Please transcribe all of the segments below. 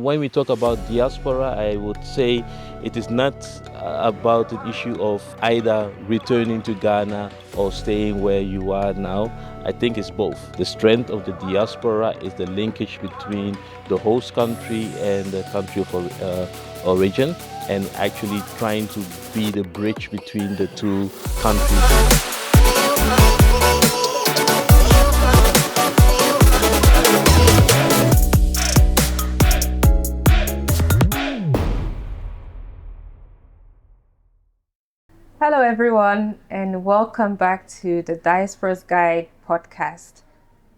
When we talk about diaspora, I would say it is not about an issue of either returning to Ghana or staying where you are now. I think it's both. The strength of the diaspora is the linkage between the host country and the country of origin, and actually trying to be the bridge between the two countries. Hello, everyone, and welcome back to the Diaspora's Guide podcast.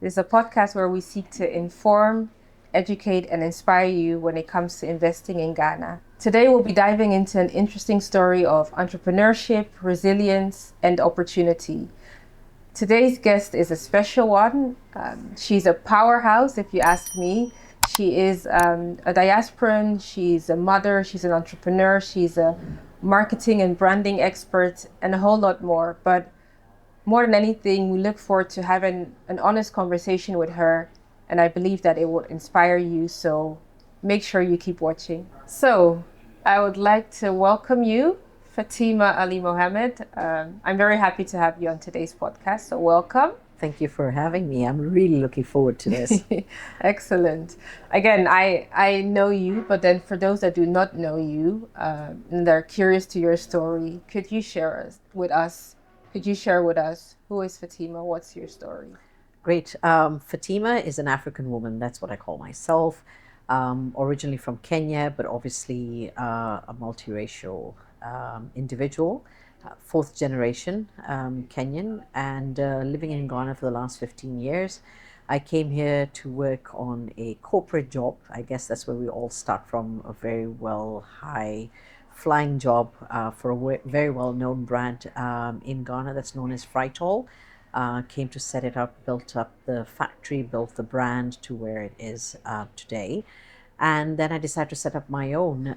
This is a podcast where we seek to inform, educate, and inspire you when it comes to investing in Ghana. Today, we'll be diving into an interesting story of entrepreneurship, resilience, and opportunity. Today's guest is a special one. She's a powerhouse, if you ask me. She is a diasporan, she's a mother, she's an entrepreneur, she's a marketing and branding expert, and a whole lot more. But more than anything, we look forward to having an honest conversation with her, and I believe that it will inspire you, so make sure you keep watching. So, I would like to welcome you, Fatima Alimohamed. I'm very happy to have you on today's podcast, so welcome. Thank you for having me. I'm really looking forward to this. Excellent. Again, I know you, but then for those that do not know you and they're curious to your story, could you share with us who is Fatima? What's your story? Great. Fatima is an African woman. That's what I call myself. Originally from Kenya, but obviously a multiracial individual. Fourth generation Kenyan, and living in Ghana for the last 15 years. I came here to work on a corporate job. I guess that's where we all start from, a very high flying job for a very well known brand in Ghana that's known as Frytol. Came to set it up, built up the factory, built the brand to where it is today. And then I decided to set up my own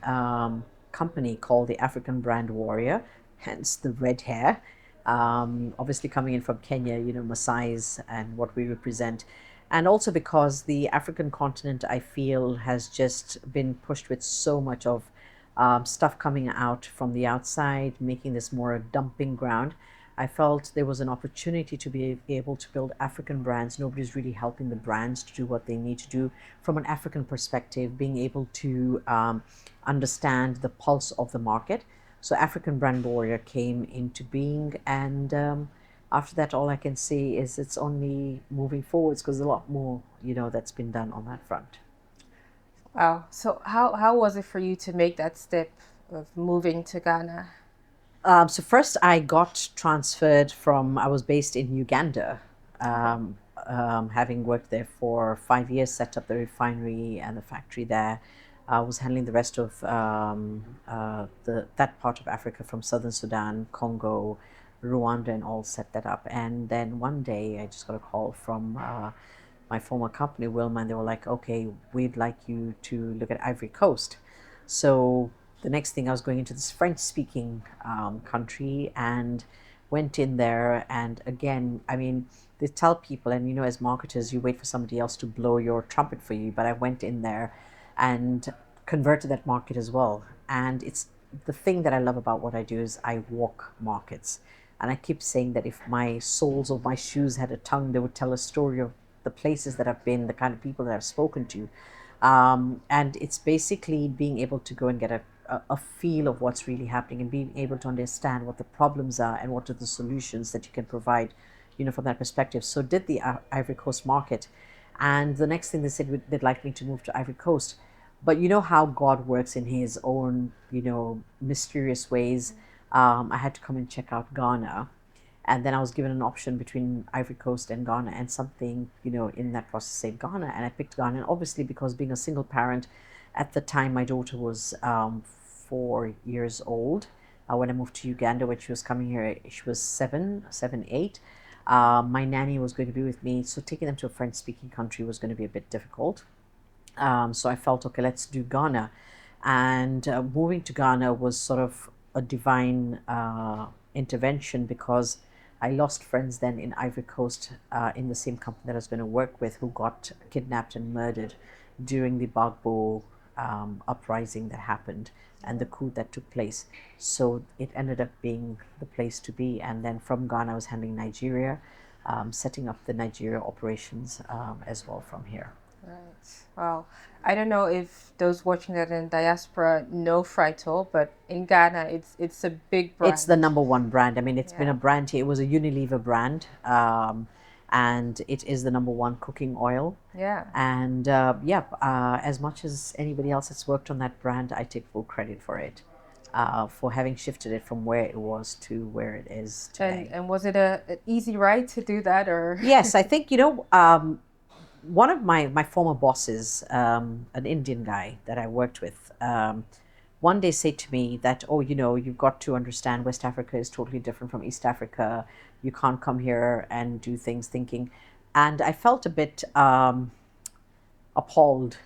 company called the African Brand Warrior, hence the red hair. Obviously coming in from Kenya, Maasai's and what we represent. And also because the African continent, I feel, has just been pushed with so much of stuff coming out from the outside, making this more a dumping ground. I felt there was an opportunity to be able to build African brands. Nobody's really helping the brands to do what they need to do from an African perspective, being able to understand the pulse of the market. So African Brand Warrior came into being, and after that, all I can say is it's only moving forwards, because a lot more, that's been done on that front. Wow. So how was it for you to make that step of moving to Ghana? So first I got transferred I was based in Uganda, having worked there for 5 years, set up the refinery and the factory there. I was handling the rest of that part of Africa, from southern Sudan, Congo, Rwanda, and all, set that up. And then one day I just got a call from my former company, Wilma, and they were like, okay, we'd like you to look at Ivory Coast. So the next thing, I was going into this French-speaking country, and went in there. And again, I mean, they tell people, and as marketers, you wait for somebody else to blow your trumpet for you. But I went in there and converted that market as well. And it's the thing that I love about what I do is I walk markets. And I keep saying that if my soles of my shoes had a tongue, they would tell a story of the places that I've been, the kind of people that I've spoken to. And it's basically being able to go and get a feel of what's really happening, and being able to understand what the problems are and what are the solutions that you can provide, from that perspective. So did the Ivory Coast market. And the next thing they said, they'd like me to move to Ivory Coast. But you know how God works in his own, mysterious ways. I had to come and check out Ghana. And then I was given an option between Ivory Coast and Ghana, and something, in that process said Ghana. And I picked Ghana. And obviously, because being a single parent, at the time my daughter was 4 years old. When I moved to Uganda, when she was coming here, she was seven, 8. My nanny was going to be with me, so taking them to a French-speaking country was going to be a bit difficult. So I felt, okay, let's do Ghana. And moving to Ghana was sort of a divine intervention, because I lost friends then in Ivory Coast in the same company that I was going to work with, who got kidnapped and murdered during the Gbagbo uprising that happened and the coup that took place. So it ended up being the place to be. And then from Ghana, I was handling Nigeria, setting up the Nigeria operations as well from here. Right. Wow. I don't know if those watching that in diaspora know Frito, but in Ghana, it's a big brand. It's the number one brand. I mean, it's been Yeah. a brand here. It was a Unilever brand, and it is the number one cooking oil. Yeah. And as much as anybody else that's worked on that brand, I take full credit for it, for having shifted it from where it was to where it is today. And was it an easy ride to do that, or? Yes, I think, one of my former bosses, an Indian guy that I worked with, one day said to me that, oh, you've got to understand West Africa is totally different from East Africa. You can't come here and do things thinking. And I felt a bit appalled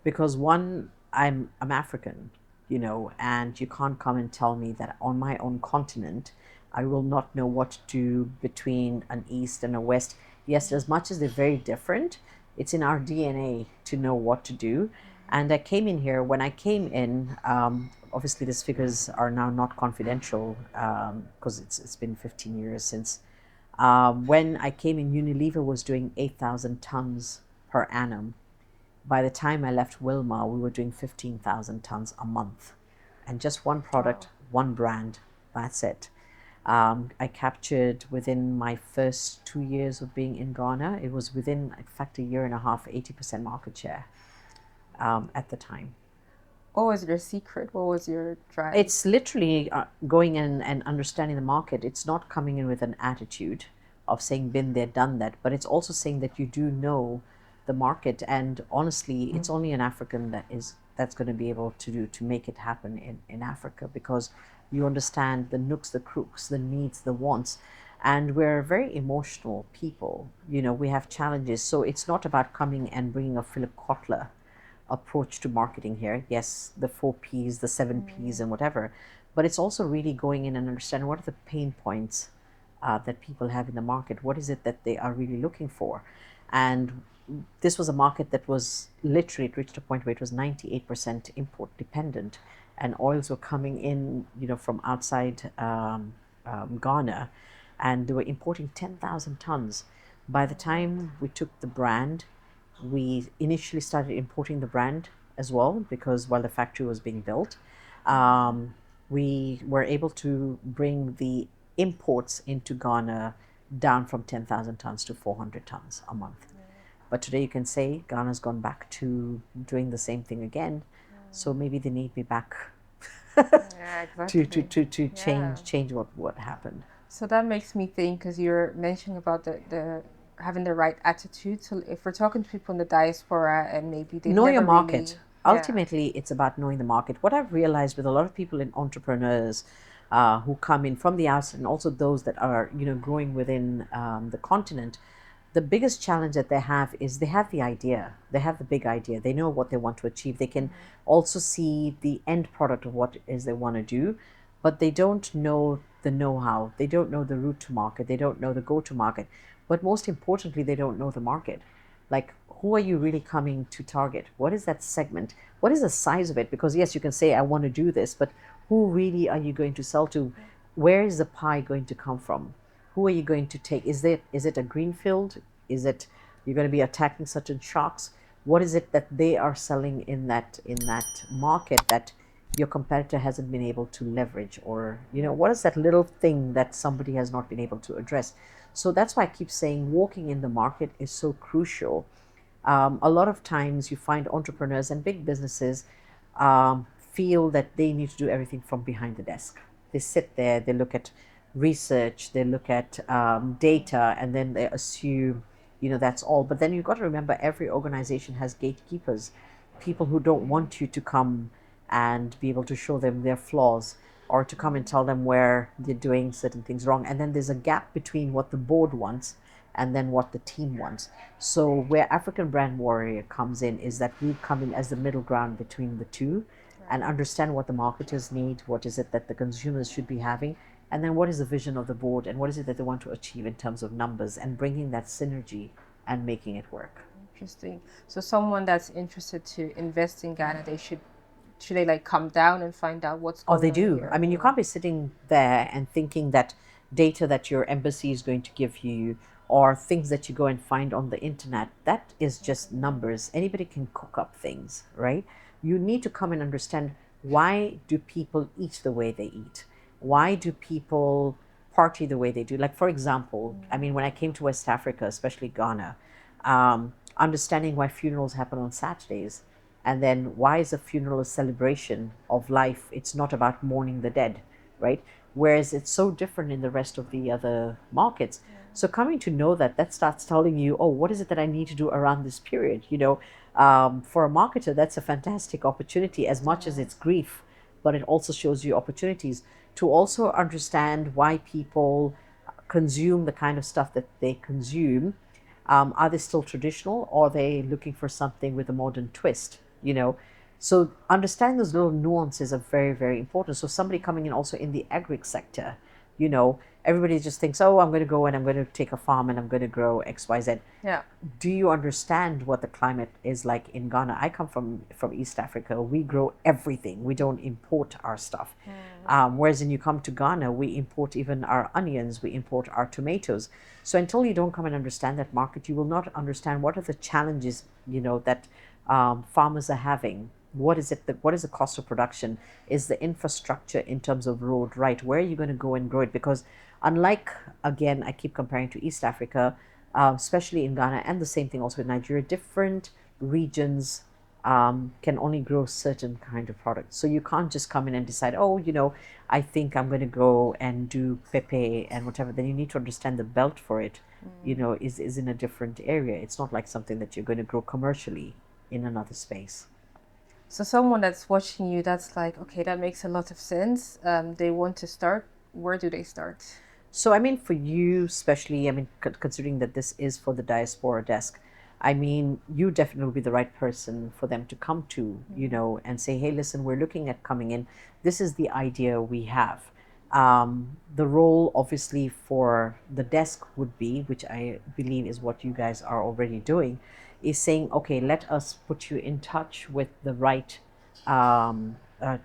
because one, I'm African, and you can't come and tell me that on my own continent, I will not know what to do between an East and a West. Yes, as much as they're very different, it's in our DNA to know what to do. And I came in here. When I came in, obviously these figures are now not confidential because it's been 15 years since. When I came in, Unilever was doing 8,000 tons per annum. By the time I left Wilmar, we were doing 15,000 tons a month. And just one product, one brand, that's it. I captured within my first 2 years of being in Ghana, it was within, in fact, a year and a half, 80% market share at the time. What was your secret? What was your drive? It's literally going in and understanding the market. It's not coming in with an attitude of saying been there, done that, but it's also saying that you do know the market. And honestly, it's only an African that's going to be able to make it happen in Africa, because you understand the nooks, the crooks, the needs, the wants. And we're very emotional people. We have challenges. So it's not about coming and bringing a Philip Kotler approach to marketing here. Yes, the 4 Ps, the 7 Ps, and whatever. But it's also really going in and understanding what are the pain points that people have in the market. What is it that they are really looking for? And this was a market that was literally, it reached a point where it was 98% import dependent, and oils were coming in, from outside Ghana, and they were importing 10,000 tons. By the time we took the brand, we initially started importing the brand as well, because while the factory was being built, we were able to bring the imports into Ghana down from 10,000 tons to 400 tons a month. But today you can say Ghana's gone back to doing the same thing again. So maybe they need me back exactly. to change what happened. So that makes me think, because you're mentioning about the having the right attitude. So if we're talking to people in the diaspora and maybe they know your never market. really, Ultimately, it's about knowing the market. What I've realized with a lot of people in entrepreneurs who come in from the outside, and also those that are growing within the continent, the biggest challenge that they have is they have the idea, they have the big idea, they know what they want to achieve, they can also see the end product of what it is they want to do, but they don't know the know-how, they don't know the route to market, they don't know the go-to market, but most importantly, they don't know the market. Like, who are you really coming to target? What is that segment? What is the size of it? Because yes, you can say I want to do this, but who really are you going to sell to? Where is the pie going to come from? Who are you going to take? Is it a greenfield? Is it you're going to be attacking certain sharks? What is it that they are selling in that market that your competitor hasn't been able to leverage? Or what is that little thing that somebody has not been able to address? So that's why I keep saying walking in the market is so crucial. A lot of times you find entrepreneurs and big businesses feel that they need to do everything from behind the desk. They sit there, they look at research, they look at data, and then they assume, that's all. But then you've got to remember, every organization has gatekeepers, people who don't want you to come and be able to show them their flaws, or to come and tell them where they're doing certain things wrong. And then there's a gap between what the board wants and then what the team wants. So where African Brand Warrior comes in is that we come in as the middle ground between the two, and understand what the marketers need, what is it that the consumers should be having, and then what is the vision of the board, and what is it that they want to achieve in terms of numbers, and bringing that synergy and making it work. Interesting. So someone that's interested to invest in Ghana, should they like come down and find out what's Oh, going they on do. here? I mean, you can't be sitting there and thinking that data that your embassy is going to give you or things that you go and find on the internet, that is just numbers. Anybody can cook up things, right? You need to come and understand, why do people eat the way they eat? Why do people party the way they do? Like, for example, I mean, when I came to West Africa, especially Ghana, understanding why funerals happen on Saturdays. And then, why is a funeral a celebration of life? It's not about mourning the dead, right? Whereas it's so different in the rest of the other markets. So coming to know that, that starts telling you, oh, what is it that I need to do around this period? For a marketer, that's a fantastic opportunity, as much as it's grief, but it also shows you opportunities to also understand why people consume the kind of stuff that they consume. Are they still traditional, or are they looking for something with a modern twist? So understanding those little nuances are very, very important. So somebody coming in also in the agri sector, everybody just thinks, oh, I'm going to go and I'm going to take a farm and I'm going to grow XYZ. Yeah. Do you understand what the climate is like in Ghana? I come from East Africa. We grow everything. We don't import our stuff. Whereas when you come to Ghana, we import even our onions, we import our tomatoes. So until you don't come and understand that market, you will not understand what are the challenges, that farmers are having. What is the cost of production? Is the infrastructure in terms of road right? Where are you going to go and grow it? Because unlike, again, I keep comparing to East Africa, especially in Ghana, and the same thing also in Nigeria, different regions can only grow certain kind of products. So you can't just come in and decide, oh, I think I'm going to go and do pepe and whatever. Then you need to understand the belt for it, is in a different area. It's not like something that you're going to grow commercially in another space. So someone that's watching you, that's like, okay, that makes a lot of sense. They want to start. Where do they start? So, I mean, for you, especially, I mean, considering that this is for the Diaspora Desk, I mean, you definitely will be the right person for them to come to, and say, hey, listen, we're looking at coming in. This is the idea we have. The role, obviously, for the desk would be, which I believe is what you guys are already doing, is saying, okay, let us put you in touch with the right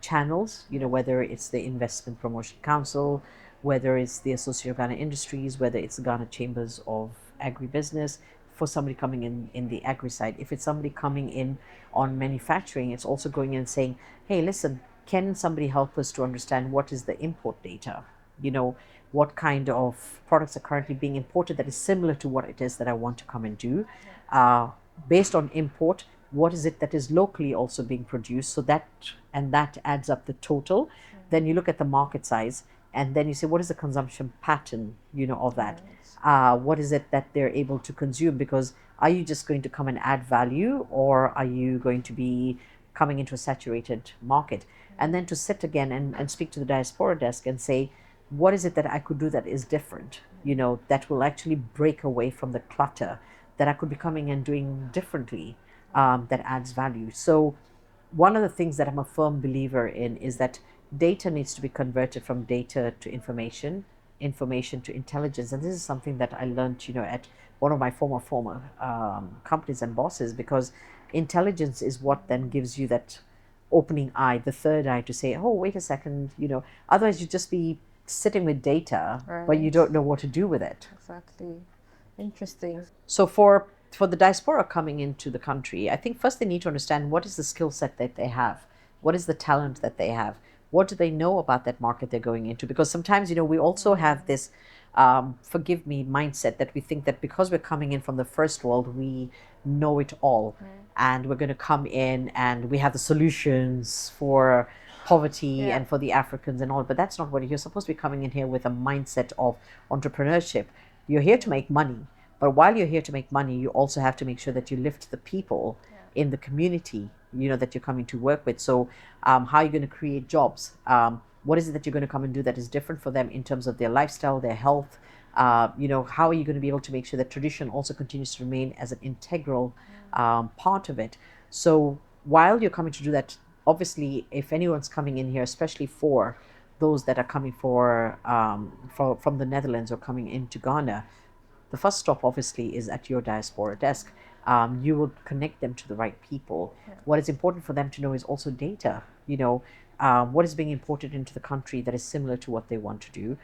channels, whether it's the Investment Promotion Council, whether it's the Association of Ghana Industries, whether it's the Ghana Chambers of Agribusiness, for somebody coming in the agri side. If it's somebody coming in on manufacturing, it's also going in and saying, hey, listen, can somebody help us to understand what is the import data? What kind of products are currently being imported that is similar to what it is that I want to come and do. Based on import, what is it that is locally also being produced? So that adds up the total. Then you look at the market size, and then you say, what is the consumption pattern, of that? What is it that they're able to consume? Because are you just going to come and add value, or are you going to be coming into a saturated market? And then to sit again and speak to the Diaspora Desk and say, what is it that I could do that is different, that will actually break away from the clutter, that I could be coming and doing differently, that adds value. So one of the things that I'm a firm believer in is that data needs to be converted from data to information to intelligence. And this is something that I learned, at one of my former companies and bosses, because intelligence is what then gives you that opening eye, the third eye, to say, oh, wait a second, otherwise you'd just be sitting with data, Right. but you don't know what to do with it. Exactly. Interesting. So for the diaspora coming into the country, I think first they need to understand, what is the skill set that they have? What is the talent that they have? What do they know about that market they're going into? Because sometimes, we also have this, forgive me, mindset that we think that because we're coming in from the first world, we know it all. And we're going to come in and we have the solutions for poverty and for the Africans and all. But that's not what you're supposed to be coming in here with, a mindset of entrepreneurship. You're here to make money. But while you're here to make money, you also have to make sure that you lift the people in the community, that you're coming to work with. So how are you going to create jobs? What is it that you're going to come and do that is different for them in terms of their lifestyle, their health? How are you going to be able to make sure that tradition also continues to remain as an integral part of it? So while you're coming to do that, obviously, if anyone's coming in here, especially for those that are coming from the Netherlands or coming into Ghana, the first stop obviously is at your Diaspora Desk. you will connect them to the right people. What is important for them to know is also data. What is being imported into the country that is similar to what they want to do,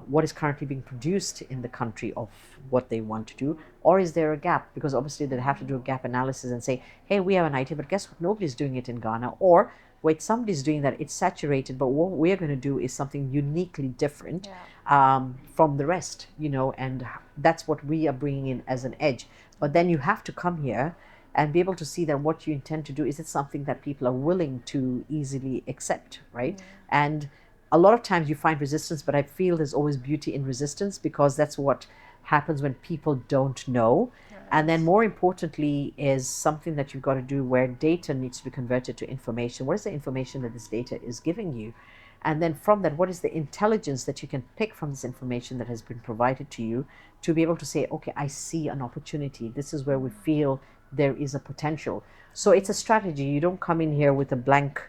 what is currently being produced in the country of what they want to do, or is there a gap? Because obviously they have to do a gap analysis and say, hey, we have an idea, but guess what? Nobody's doing it in Ghana. Or wait, somebody's doing that, it's saturated, but what we're going to do is something uniquely different from the rest, and that's what we are bringing in as an edge. But then you have to come here and be able to see that what you intend to do, is it something that people are willing to easily accept, right? And a lot of times you find resistance, but I feel there's always beauty in resistance, because that's what happens when people don't know. And then more importantly is something that you've got to do where data needs to be converted to information. What is the information that this data is giving you? And then from that, what is the intelligence that you can pick from this information that has been provided to you to be able to say, okay, I see an opportunity. This is where we feel there is a potential. So it's a strategy. You don't come in here with a blank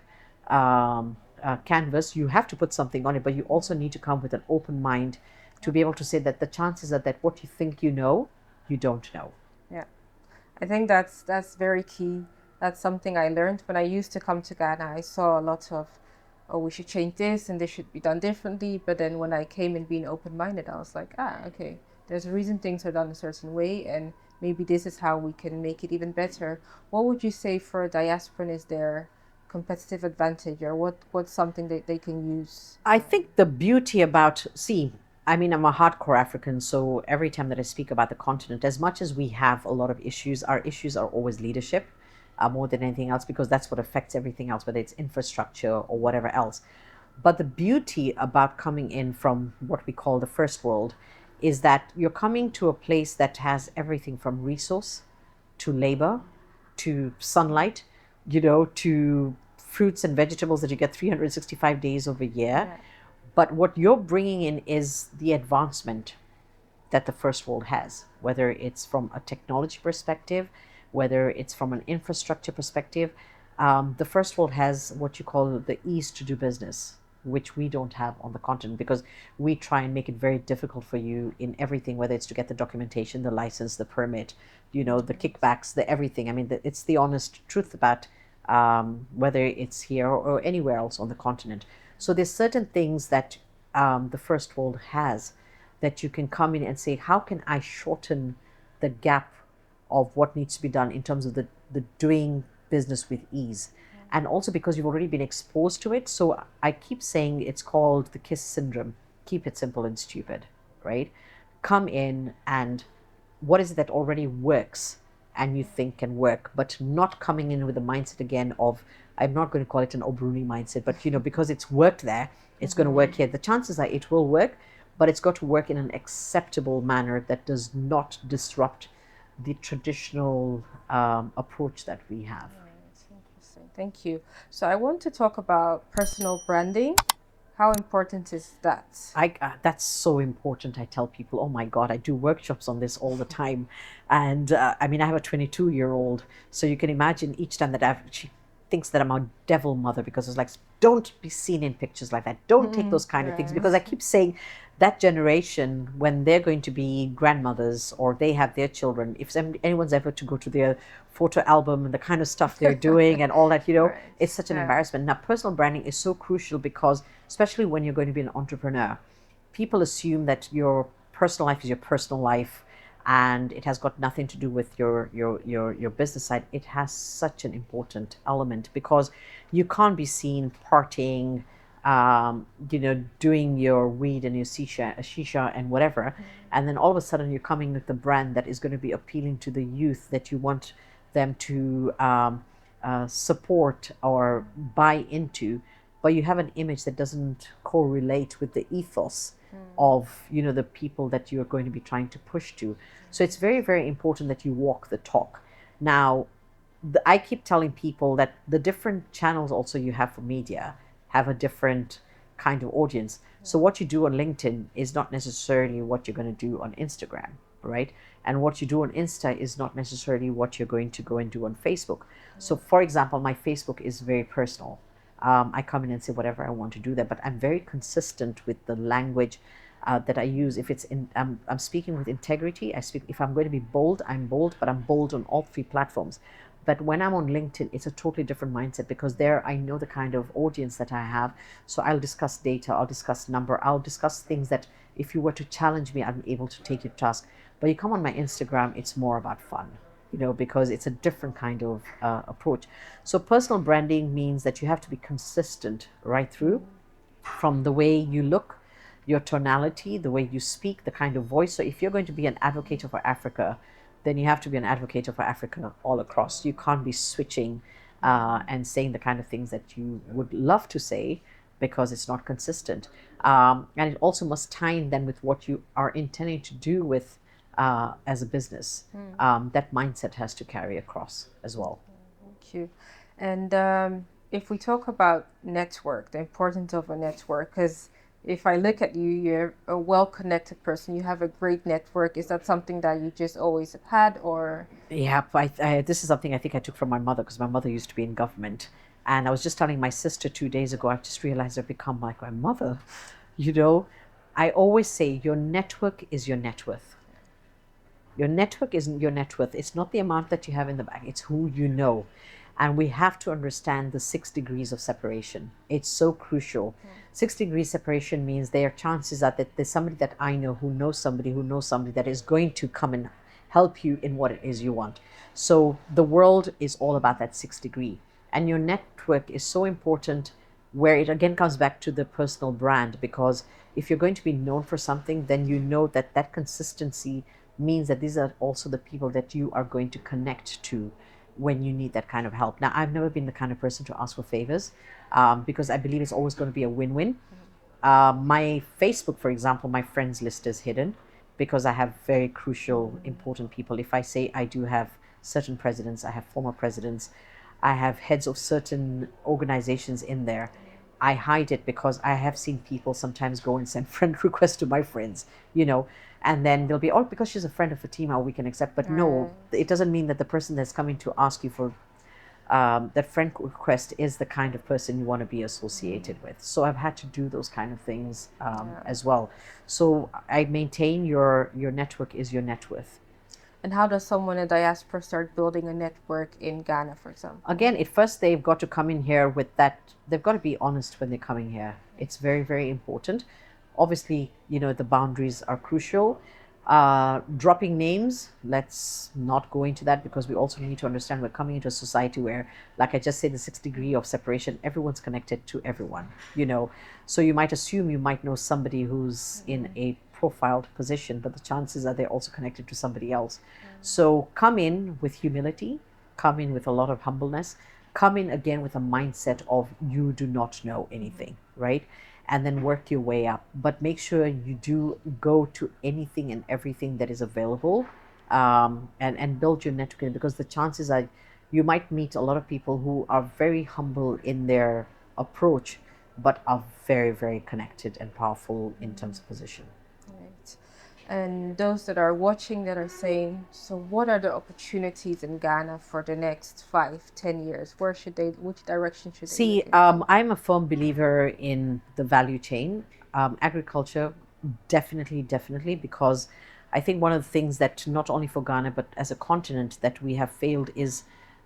canvas. You have to put something on it, but you also need to come with an open mind to be able to say that the chances are that what you think you know, you don't know. Yeah, I think that's very key. That's something I learned when I used to come to Ghana. I saw a lot of, oh, we should change this and this should be done differently. But then when I came and being open-minded, I was like, okay, there's a reason things are done a certain way, and maybe this is how we can make it even better. What would you say for a diasporan is their competitive advantage, or what's something that they can use? I think the beauty about, I'm a hardcore African, so every time that I speak about the continent, as much as we have a lot of issues, our issues are always leadership, more than anything else, because that's what affects everything else, whether it's infrastructure or whatever else. But the beauty about coming in from what we call the first world is that you're coming to a place that has everything from resource to labor to sunlight, to fruits and vegetables that you get 365 days of a year. But what you're bringing in is the advancement that the first world has, whether it's from a technology perspective, whether it's from an infrastructure perspective. The first world has what you call the ease to do business, which we don't have on the continent, because we try and make it very difficult for you in everything, whether it's to get the documentation, the license, the permit, the kickbacks, the everything. It's the honest truth about whether it's here or anywhere else on the continent. So there's certain things that the first world has that you can come in and say, how can I shorten the gap of what needs to be done in terms of the doing business with ease? And also because you've already been exposed to it. So I keep saying it's called the KISS syndrome. Keep it simple and stupid, right? Come in and what is it that already works and you think can work, but not coming in with the mindset again of, I'm not going to call it an Obruni mindset, but because it's worked there, it's going to work here. The chances are it will work, but it's got to work in an acceptable manner that does not disrupt the traditional approach that we have. Thank you. So I want to talk about personal branding. How important is that? That's so important. I tell people, oh my God, I do workshops on this all the time. And I have a 22-year-old. So you can imagine each time that she thinks that I'm a devil mother, because it's like, don't be seen in pictures like that. Don't take those kind of things. Because I keep saying that generation, when they're going to be grandmothers or they have their children, if anyone's ever to go to their photo album and the kind of stuff they're doing and all that, it's such an embarrassment. Now, personal branding is so crucial because, especially when you're going to be an entrepreneur, people assume that your personal life is your personal life and it has got nothing to do with your business side. It has such an important element because you can't be seen partying, doing your weed and your shisha and whatever. And then all of a sudden you're coming with a brand that is going to be appealing to the youth that you want them to support or buy into, but you have an image that doesn't correlate with the ethos of the people that you're going to be trying to push to. So it's very, very important that you walk the talk. Now, I keep telling people that the different channels also you have for media have a different kind of audience. So what you do on LinkedIn is not necessarily what you're going to do on Instagram, right? And what you do on Insta is not necessarily what you're going to go and do on Facebook. So for example, my Facebook is very personal. I come in and say whatever I want to do there, but I'm very consistent with the language that I use. If it's I'm speaking with integrity. I speak. If I'm going to be bold, I'm bold, but I'm bold on all three platforms. But when I'm on LinkedIn, it's a totally different mindset, because there I know the kind of audience that I have. So I'll discuss data, I'll discuss number, I'll discuss things that if you were to challenge me, I'm able to take you to task. But you come on my Instagram, it's more about fun, because it's a different kind of approach. So personal branding means that you have to be consistent right through, from the way you look, your tonality, the way you speak, the kind of voice. So if you're going to be an advocate for Africa, then you have to be an advocate for Africa all across. You can't be switching and saying the kind of things that you would love to say, because it's not consistent. And it also must tie in then with what you are intending to do with as a business. That mindset has to carry across as well. Thank you. And if we talk about network, the importance of a network, because if I look at you, you're a well-connected person. You have a great network. Is that something that you just always have had, or? Yeah, this is something I think I took from my mother, because my mother used to be in government. And I was just telling my sister 2 days ago, I've just realized I've become like my mother. I always say your network is your net worth. Your network isn't your net worth. It's not the amount that you have in the bank. It's who you know. And we have to understand the 6 degrees of separation. It's so crucial. 6 degrees separation means there are chances that there's somebody that I know who knows somebody that is going to come and help you in what it is you want. So the world is all about that 6 degree. And your network is so important, where it again comes back to the personal brand, because if you're going to be known for something, then you know that consistency means that these are also the people that you are going to connect to when you need that kind of help. Now, I've never been the kind of person to ask for favors, because I believe it's always going to be a win-win. My Facebook, for example, my friends list is hidden, because I have very crucial, important people. If I say I do have certain presidents, I have former presidents, I have heads of certain organizations in there, I hide it, because I have seen people sometimes go and send friend requests to my friends, and then they'll be, oh, because she's a friend of Fatima, we can accept. But no, it doesn't mean that the person that's coming to ask you for that friend request is the kind of person you want to be associated with. So I've had to do those kind of things as well. So I maintain your network is your net worth. And how does someone in diaspora start building a network in Ghana, for example? Again, at first they've got to come in here with that. They've got to be honest when they're coming here. It's very, very important. Obviously, the boundaries are crucial. Dropping names, let's not go into that, because we also need to understand we're coming into a society where, like I just said, the 6 degree of separation, everyone's connected to everyone, So you might assume you might know somebody who's in a profiled position, but the chances are they're also connected to somebody else. So come in with humility, come in with a lot of humbleness, come in again with a mindset of you do not know anything, right? And then work your way up. But make sure you do go to anything and everything that is available, and build your network, because the chances are you might meet a lot of people who are very humble in their approach, but are very, very connected and powerful in terms of position. Right. And those that are watching that are saying, so what are the opportunities in Ghana for the next 5-10 years? Which direction should they See, I'm a firm believer in the value chain. Agriculture, definitely, because I think one of the things that not only for Ghana, but as a continent that we have failed is,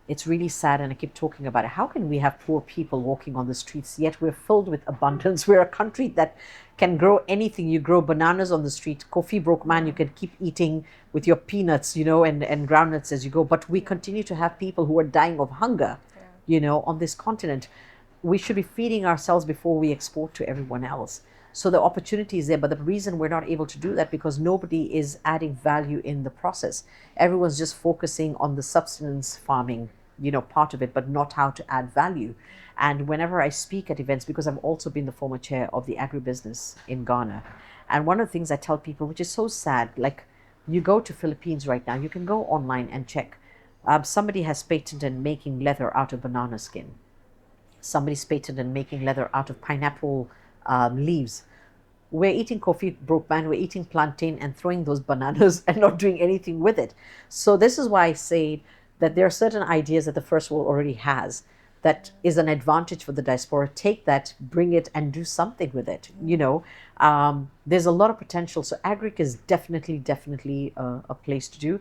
it's really sad, and I keep talking about it. How can we have poor people walking on the streets, yet we're filled with abundance? We're a country that can grow anything. You grow bananas on the street. Coffee broke man, you can keep eating with your peanuts, and groundnuts as you go. But we continue to have people who are dying of hunger, on this continent. We should be feeding ourselves before we export to everyone else. So the opportunity is there, but the reason we're not able to do that, because nobody is adding value in the process. Everyone's just focusing on the subsistence farming, part of it, but not how to add value. And whenever I speak at events, because I've also been the former chair of the agribusiness in Ghana, and one of the things I tell people, which is so sad, like you go to Philippines right now, you can go online and check. Somebody has patented making leather out of banana skin. Somebody's patented making leather out of pineapple leaves. We're eating coffee broke man, we're eating plantain and throwing those bananas and not doing anything with it. So this is why I say that there are certain ideas that the first world already has, that is an advantage for the diaspora, take that, bring it, and do something with it. There's a lot of potential. So agric is definitely a place to do.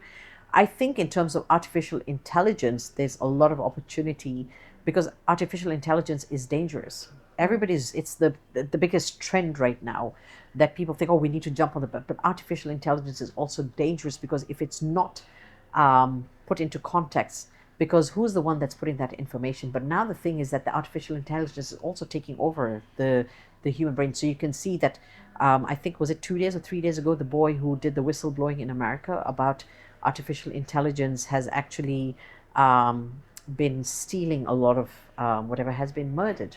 I think in terms of artificial intelligence, there's a lot of opportunity because artificial intelligence is dangerous. It's the biggest trend right now that people think, oh, we need to jump on but artificial intelligence is also dangerous because if it's not put into context, because who's the one that's putting that information? But now the thing is that the artificial intelligence is also taking over the human brain. So you can see that I think was it 2 days or 3 days ago, the boy who did the whistleblowing in America about artificial intelligence has actually been stealing a lot of whatever has been murdered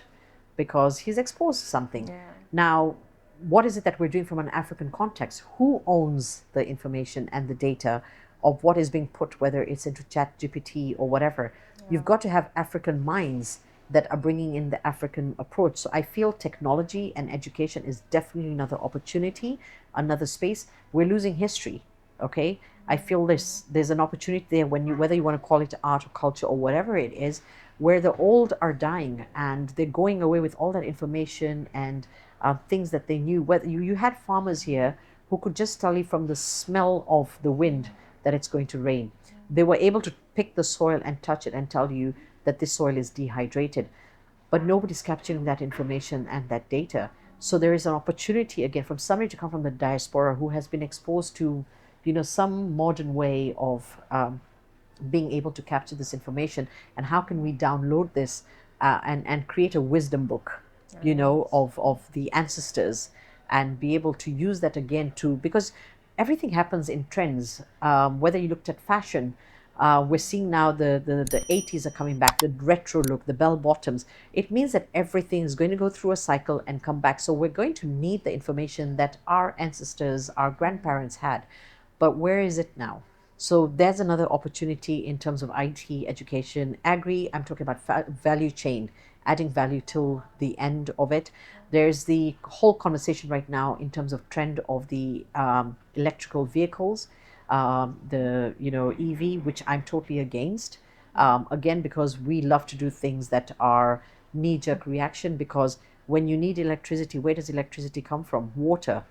because he's exposed to something. Yeah. Now, what is it that we're doing from an African context? Who owns the information and the data of what is being put, whether it's into ChatGPT or whatever? Yeah. You've got to have African minds that are bringing in the African approach. So I feel technology and education is definitely another opportunity, another space. We're losing history, okay? I feel there's an opportunity there whether you want to call it art or culture or whatever it is, where the old are dying and they're going away with all that information and things that they knew. Whether you had farmers here who could just tell you from the smell of the wind that it's going to rain. They were able to pick the soil and touch it and tell you that this soil is dehydrated. But nobody's capturing that information and that data. So there is an opportunity again from somebody to come from the diaspora who has been exposed to some modern way of being able to capture this information, and how can we download this and create a wisdom book, of the ancestors, and be able to use that again because everything happens in trends. Whether you looked at fashion, we're seeing now the 80s are coming back, the retro look, the bell bottoms. It means that everything is going to go through a cycle and come back. So we're going to need the information that our ancestors, our grandparents had. But where is it now? So there's another opportunity in terms of IT, education, agri. I'm talking about value chain, adding value till the end of it. There's the whole conversation right now in terms of trend of the electrical vehicles, the EV, which I'm totally against. Again, because we love to do things that are knee-jerk reaction. Because when you need electricity, where does electricity come from? Water.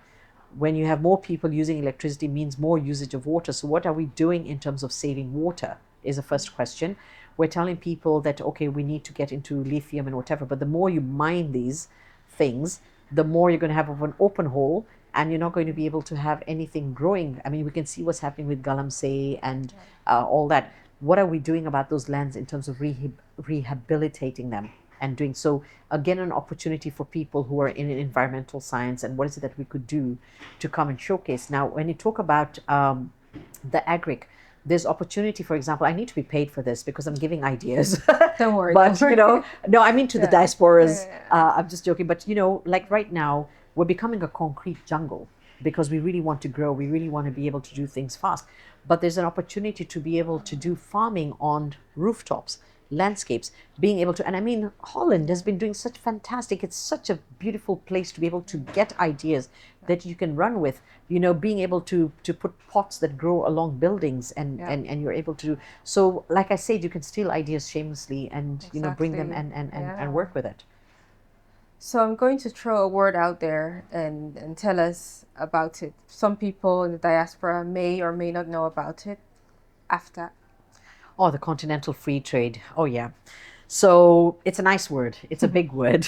When you have more people using electricity means more usage of water. So what are we doing in terms of saving water is the first question. We're telling people that, okay, we need to get into lithium and whatever, but the more you mine these things, the more you're going to have of an open hole, and you're not going to be able to have anything growing. I mean, we can see what's happening with Galamsey and all that. What are we doing about those lands in terms of rehabilitating them? And doing so, again, an opportunity for people who are in environmental science, and what is it that we could do to come and showcase. Now, when you talk about the agric, there's opportunity. For example, I need to be paid for this because I'm giving ideas. Don't worry. But no, I mean to the diasporas. Yeah. I'm just joking. But like right now, we're becoming a concrete jungle because we really want to grow. We really want to be able to do things fast. But there's an opportunity to be able to do farming on rooftops, landscapes, being able to, and I mean, Holland has been doing such fantastic, it's such a beautiful place to be able to get ideas that you can run with, being able to put pots that grow along buildings and you're able to, so like I said, you can steal ideas shamelessly and, bring them and work with it. So I'm going to throw a word out there and tell us about it. Some people in the diaspora may or may not know about it. After. Oh, the continental free trade. Oh, yeah. So it's a nice word. It's a big word.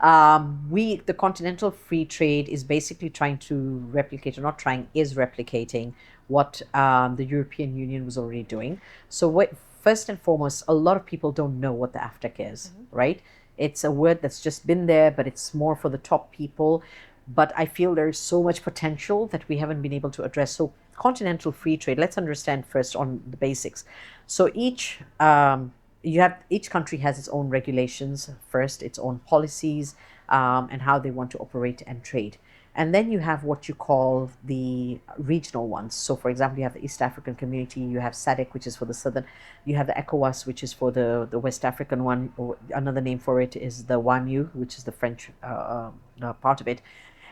The continental free trade is basically trying to replicate, or not trying, is replicating what the European Union was already doing. So first and foremost, a lot of people don't know what the AFTEC is, right? It's a word that's just been there, but it's more for the top people. But I feel there's so much potential that we haven't been able to address. So continental free trade, let's understand first on the basics. So each country has its own regulations first, its own policies, and how they want to operate and trade. And then you have what you call the regional ones. So for example, you have the East African Community, you have SADC, which is for the southern, you have the ECOWAS, which is for the West African one, or another name for it is the WAMU, which is the French part of it.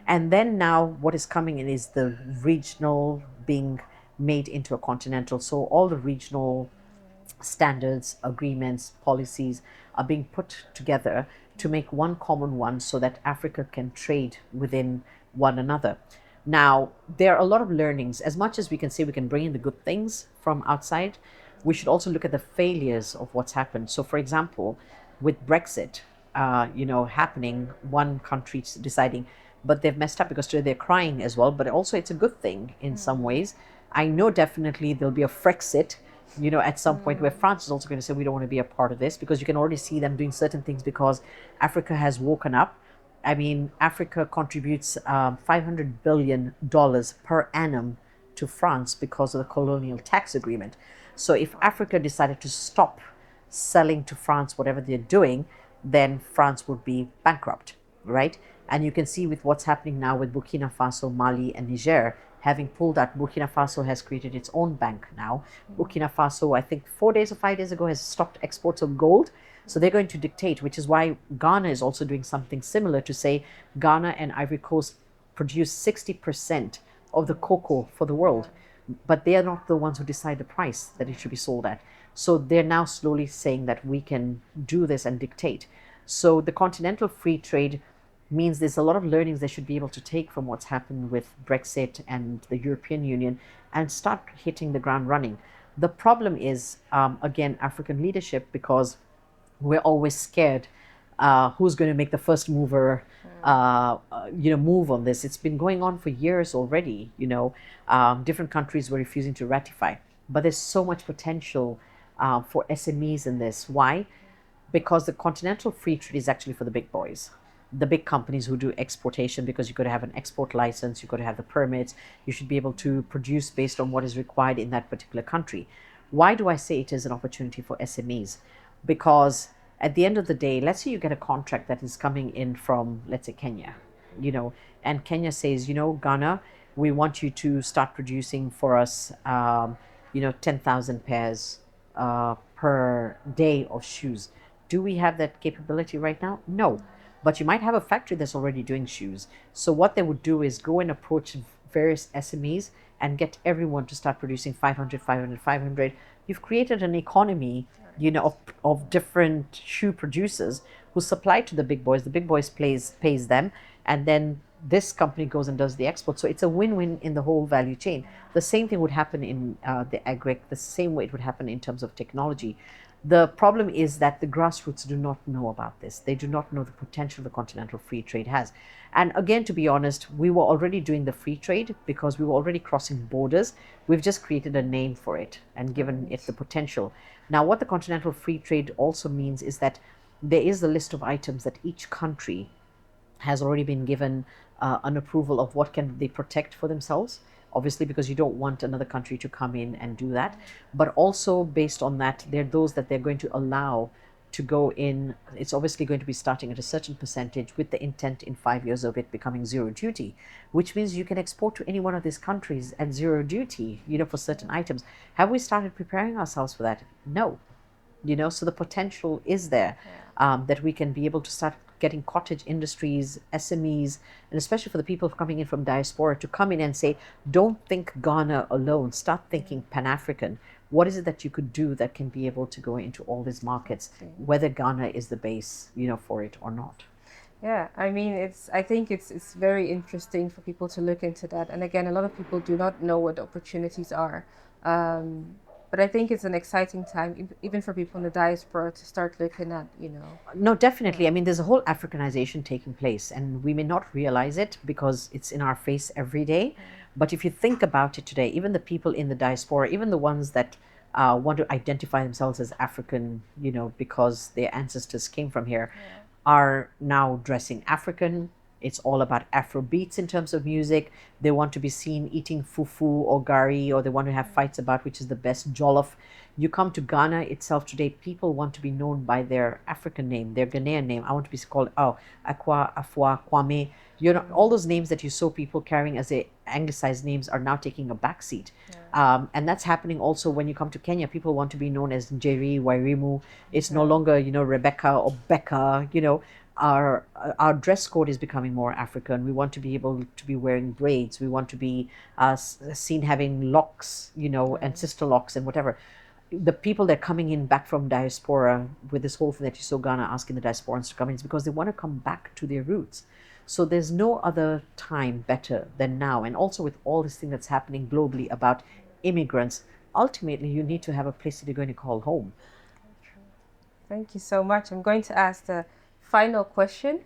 And then now what is coming in is the regional being made into a continental. So all the regional standards, agreements, policies are being put together to make one common one so that Africa can trade within one another. Now, there are a lot of learnings. As much as we can say we can bring in the good things from outside, we should also look at the failures of what's happened. So, for example, with Brexit, happening, one country deciding, but they've messed up because today they're crying as well. But also, it's a good thing in some ways. I know definitely there'll be a Frexit, at some point where France is also going to say we don't want to be a part of this, because you can already see them doing certain things because Africa has woken up. I mean, Africa contributes $500 billion per annum to France because of the colonial tax agreement. So if Africa decided to stop selling to France whatever they're doing, then France would be bankrupt, right? And you can see with what's happening now with Burkina Faso, Mali, and Niger, having pulled out, Burkina Faso has created its own bank now. Burkina Faso, I think 4 days or 5 days ago, has stopped exports of gold. So they're going to dictate, which is why Ghana is also doing something similar to say Ghana and Ivory Coast produce 60% of the cocoa for the world, but they are not the ones who decide the price that it should be sold at. So they're now slowly saying that we can do this and dictate. So the continental free trade means there's a lot of learnings they should be able to take from what's happened with Brexit and the European Union and start hitting the ground running. The problem is, again, African leadership, because we're always scared who's going to make the first mover move on this. It's been going on for years already. Different countries were refusing to ratify, but there's so much potential for SMEs in this. Why? Because the continental free trade is actually for the big boys, the big companies who do exportation, because you've got to have an export license, you've got to have the permits, you should be able to produce based on what is required in that particular country. Why do I say it is an opportunity for SMEs? Because at the end of the day, let's say you get a contract that is coming in from, let's say, Kenya, and Kenya says, Ghana, we want you to start producing for us, 10,000 pairs per day of shoes. Do we have that capability right now? No. But you might have a factory that's already doing shoes. So what they would do is go and approach various SMEs and get everyone to start producing 500, 500, 500. You've created an economy, of different shoe producers who supply to the big boys. The big boys pays them, and then this company goes and does the export. So it's a win-win in the whole value chain. The same thing would happen in the agri, the same way it would happen in terms of technology. The problem is that the grassroots do not know about this. They do not know the potential the continental free trade has. And again, to be honest, we were already doing the free trade because we were already crossing borders. We've just created a name for it and given it the potential. Now, what the continental free trade also means is that there is a list of items that each country has already been given an approval of what can they protect for themselves. Obviously, because you don't want another country to come in and do that. But also based on that, there are those that they're going to allow to go in. It's obviously going to be starting at a certain percentage with the intent in 5 years of it becoming zero duty, which means you can export to any one of these countries at zero duty, for certain items. Have we started preparing ourselves for that? No. So the potential is there, that we can be able to start getting cottage industries, SMEs, and especially for the people coming in from diaspora to come in and say, don't think Ghana alone, start thinking Pan-African. What is it that you could do that can be able to go into all these markets, whether Ghana is the base, for it or not? Yeah, I mean, I think it's very interesting for people to look into that. And again, a lot of people do not know what the opportunities are. But I think it's an exciting time, even for people in the diaspora, to start looking at, No, definitely. I mean, there's a whole Africanization taking place, and we may not realize it because it's in our face every day. But if you think about it today, even the people in the diaspora, even the ones that want to identify themselves as African, because their ancestors came from here, are now dressing African. It's all about Afro beats in terms of music. They want to be seen eating fufu or gari, or they want to have fights about which is the best jollof. You come to Ghana itself today, people want to be known by their African name, their Ghanaian name. I want to be called Akwa, Afua, Kwame. All those names that you saw people carrying as their anglicized names are now taking a backseat. And that's happening also when you come to Kenya. People want to be known as Njeri, Wairimu. It's no longer, Rebecca or Becca, Our dress code is becoming more African. We want to be able to be wearing braids. We want to be seen having locks, and sister locks and whatever. the people that are coming in back from diaspora with this whole thing that you saw Ghana asking the diasporans to come in is because they want to come back to their roots. So there's no other time better than now. And also with all this thing that's happening globally about immigrants, ultimately you need to have a place that you're going to call home. Thank you so much. I'm going to ask the final question.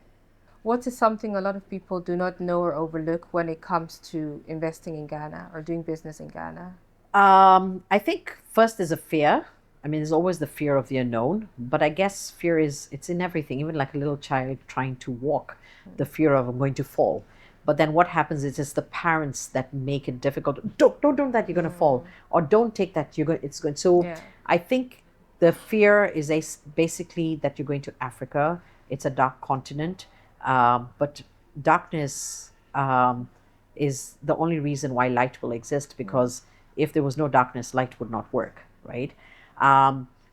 What is something a lot of people do not know or overlook when it comes to investing in Ghana or doing business in Ghana? I think first there's a fear. I mean, there's always the fear of the unknown, but I guess fear it's in everything, even like a little child trying to walk, the fear of I'm going to fall. But then what happens is it's the parents that make it difficult. Don't that you're going to fall, or don't take that it's going. So Yeah. I think the fear is basically that you're going to Africa. It's a dark continent, but darkness is the only reason why light will exist, because if there was no darkness, light would not work, right?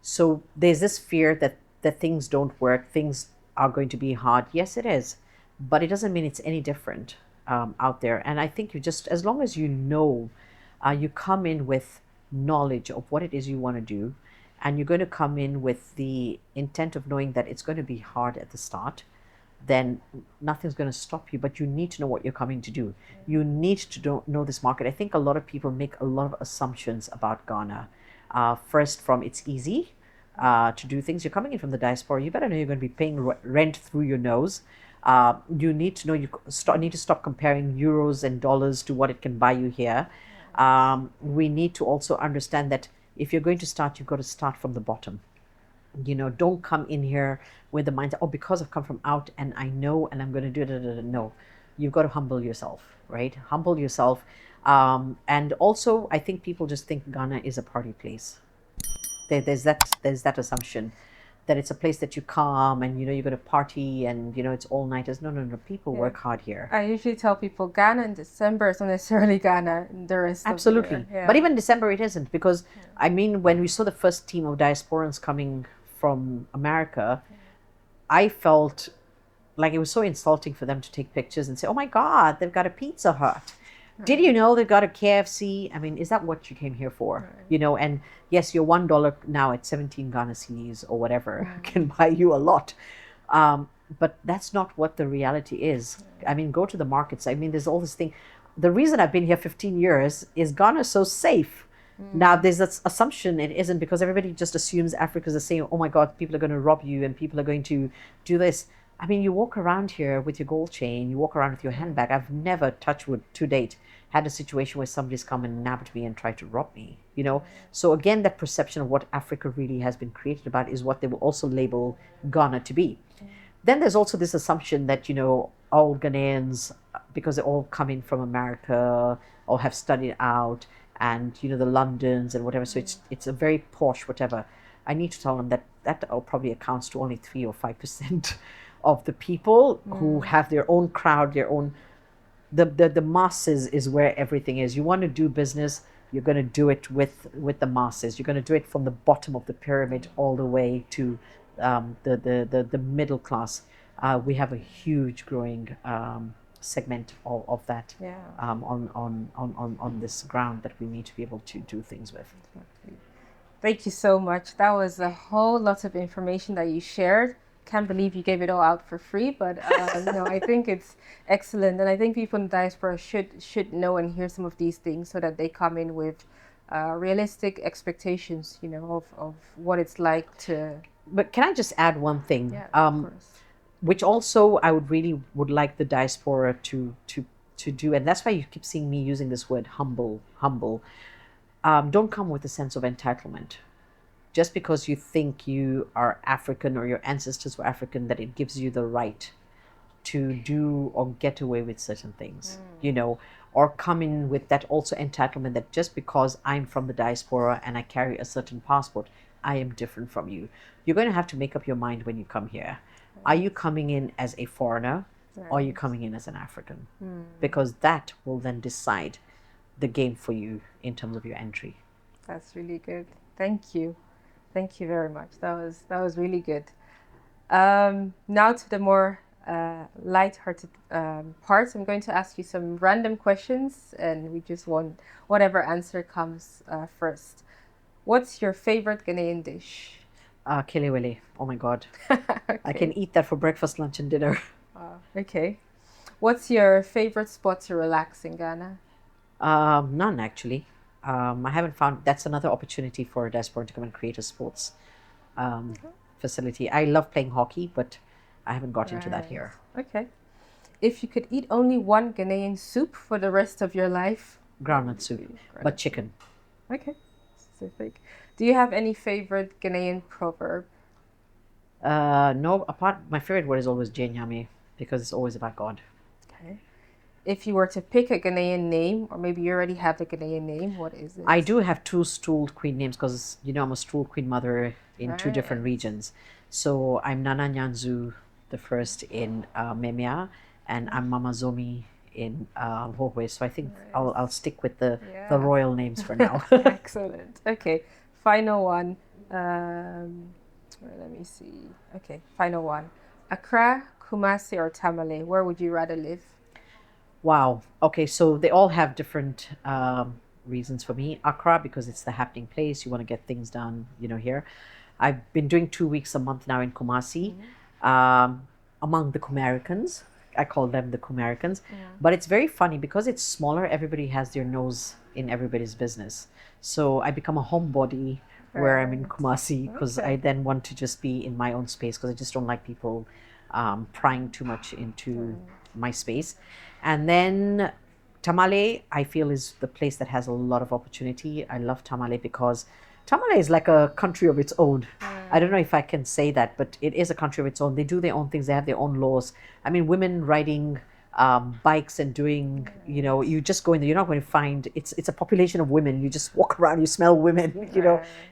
So there's this fear that things don't work, things are going to be hard. Yes, it is, but it doesn't mean it's any different out there. And I think you just, as long as you know, you come in with knowledge of what it is you want to do, and you're going to come in with the intent of knowing that it's going to be hard at the start, then nothing's going to stop you. But you need to know what you're coming to do. You need to know this market. I think a lot of people make a lot of assumptions about Ghana. First, from it's easy to do things. You're coming in from the diaspora. You better know you're going to be paying rent through your nose. You need to know need to stop comparing euros and dollars to what it can buy you here. We need to also understand that if you're going to start, you've got to start from the bottom. Don't come in here with the mindset, oh, because I've come from out and I know and I'm going to do it. No, you've got to humble yourself, right? Humble yourself. And also, I think people just think Ghana is a party place. There's that assumption that it's a place that you come and you're going to party and it's all nighters. No. People work hard here. I usually tell people Ghana in December is not necessarily Ghana in the rest Absolutely. of the year. Yeah. But even December it isn't, because I mean, when we saw the first team of diasporans coming from America, I felt like it was so insulting for them to take pictures and say, oh my God, they've got a Pizza Hut. Did you know they've got a KFC? I mean, is that what you came here for? And yes, your $1 now at 17 Ghana cedis or whatever can buy you a lot. But that's not what the reality is. I mean, go to the markets. I mean, there's all this thing. The reason I've been here 15 years is Ghana is so safe. Now, there's this assumption it isn't, because everybody just assumes Africa's the same. Oh my God, people are going to rob you and people are going to do this. I mean, you walk around here with your gold chain, you walk around with your handbag. I've never, touch wood, to date, had a situation where somebody's come and nabbed me and tried to rob me, So again, that perception of what Africa really has been created about is what they will also label Ghana to be. Then there's also this assumption that, all Ghanaians, because they all come in from America or have studied out, and, the Londons and whatever, so it's a very posh whatever. I need to tell them that probably accounts to only 3 or 5% of the people who have their own crowd, their own, the masses is where everything is. You want to do business, you're going to do it with the masses. You're going to do it from the bottom of the pyramid all the way to the middle class. We have a huge growing segment of that on this ground that we need to be able to do things with. Thank you so much. That was a whole lot of information that you shared. Can't believe you gave it all out for free, but I think it's excellent, and I think people in the diaspora should know and hear some of these things so that they come in with realistic expectations, of what it's like to. But can I just add one thing? Yeah, of course. Which also I would like the diaspora to do, and that's why you keep seeing me using this word humble. Don't come with a sense of entitlement. Just because you think you are African or your ancestors were African, that it gives you the right to do or get away with certain things, or come in with that also entitlement that just because I'm from the diaspora and I carry a certain passport, I am different from you. You're going to have to make up your mind when you come here. Are you coming in as a foreigner, or are you coming in as an African? Because that will then decide the game for you in terms of your entry. That's really good. Thank you. Thank you very much. That was really good. Now to the more light-hearted parts. I'm going to ask you some random questions, and we just want whatever answer comes first. What's your favorite Ghanaian dish? Kelewele. Oh my God. Okay. I can eat that for breakfast, lunch, and dinner. Okay. What's your favorite spot to relax in Ghana? None, actually. I haven't found that's another opportunity for a diaspora to come and create a sports facility. I love playing hockey, but I haven't got into that here. Okay. If you could eat only one Ghanaian soup for the rest of your life? Groundnut soup, but chicken. Okay. Specific. Do you have any favorite Ghanaian proverb? No, my favorite word is always Jemima because it's always about God. Okay. If you were to pick a Ghanaian name, or maybe you already have a Ghanaian name, what is it? I do have two stool queen names because I'm a stool queen mother in two different regions. So I'm Nana Nyanzu the first in Memia, and I'm Mama Zomi in Hohwe. So I think I'll stick with the royal names for now. Excellent. Okay, final one. Let me see. Okay, final one. Accra, Kumasi, or Tamale, where would you rather live? Wow. Okay, so they all have different reasons for me. Accra, because it's the happening place. You want to get things done, here. I've been doing 2 weeks a month now in Kumasi, among the Kumaricans. I call them the Kumaricans. But it's very funny because it's smaller. Everybody has their nose in everybody's business. So I become a homebody where I'm in Kumasi because I then want to just be in my own space because I just don't like people prying too much into my space. And then Tamale, I feel, is the place that has a lot of opportunity. I love Tamale because Tamale is like a country of its own. I don't know if I can say that, but it is a country of its own. They do their own things. They have their own laws. I mean, women riding bikes and doing, you just go in there. You're not going to find, it's a population of women. You just walk around, you smell women,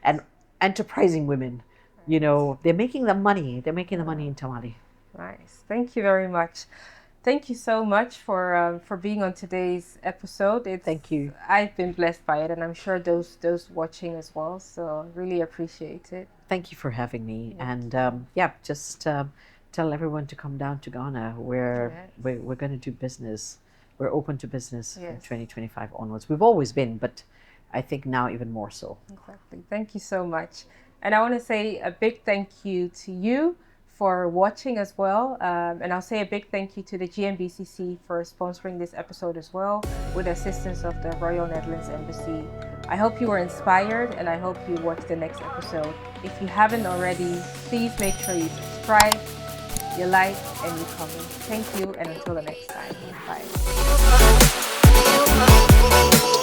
and enterprising women. They're making the money. They're making the money in Tamale. Nice. Thank you very much. Thank you so much for being on today's episode. Thank you. I've been blessed by it, and I'm sure those watching as well. So really appreciate it. Thank you for having me. And just tell everyone to come down to Ghana, where we're going to do business. We're open to business in 2025 onwards. We've always been, but I think now even more so. Exactly. Thank you so much. And I want to say a big thank you to you for watching as well. And I'll say a big thank you to the GNBCC for sponsoring this episode as well, with the assistance of the Royal Netherlands Embassy. I hope you were inspired, and I hope you watch the next episode. If you haven't already, please make sure you subscribe, you like, and you comment. Thank you, and until the next time. Bye.